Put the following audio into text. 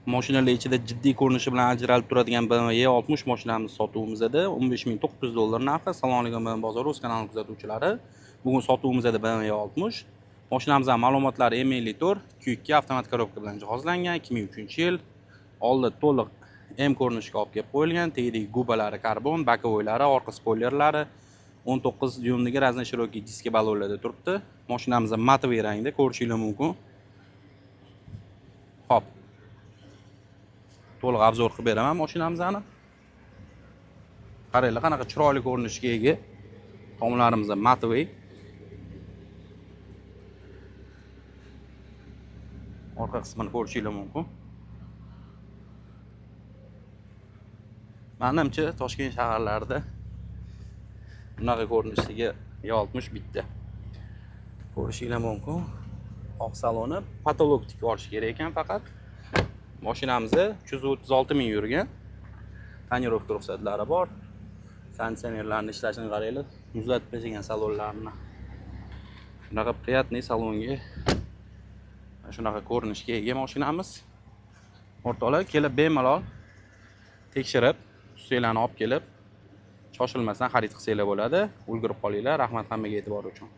Mashinalar ichida jiddiy ko'rinishi bilan ajralib turadigan BMW E60 mashinamiz sotuvimizda 15.900 dollar narxi. Assalomu alaykum BMW bozor o'z kanali kuzatuvchilari. Bugun sotuvimizda BMW E60. Mashinamizning ma'lumotlari M54 Q2 avtomat korobka bilan jihozlangan, 2003-yil. Oldi to'liq M ko'rinishga olib kelib qo'yilgan. Tagidagi gubalari karbon, bokovoylari, orqa spoilerlari 19 dyumdagi razna shiroki diski balonlarda turibdi. Mashinamiz matoviy rangda, ko'rishingiz mumkin. Hop. To'liq obzor qilib beraman mashinamizni. Qaranglar, qanaqa chiroyli ko'rinishga ega. Tomlarimiz matoviy. Orqa qismini ko'rishingiz mumkin. Menimcha Toshkent shaharlarida bunaqa ko'rinishdagi E60 bitta. Ko'rishingiz mumkin. Oq saloni patologik olish kerak ekan faqat. Mashinamizda 336 ming yurgan. Tonirovka ruxsatlari bor. Konditsionerlarning ishlashini qaranglar. Muzlatib tashlagan salonlarni. Bunaqa приятный salonga shunaqa ko'rinishga ega mashinamiz. O'rtoqlar, kelib bemalol tekshirib, ustinglarni olib kelib, shoshilmasdan xarid qilsanglar bo'ladi. Ulgurib qolinglar. Rahmat hammaga e'tibor uchun.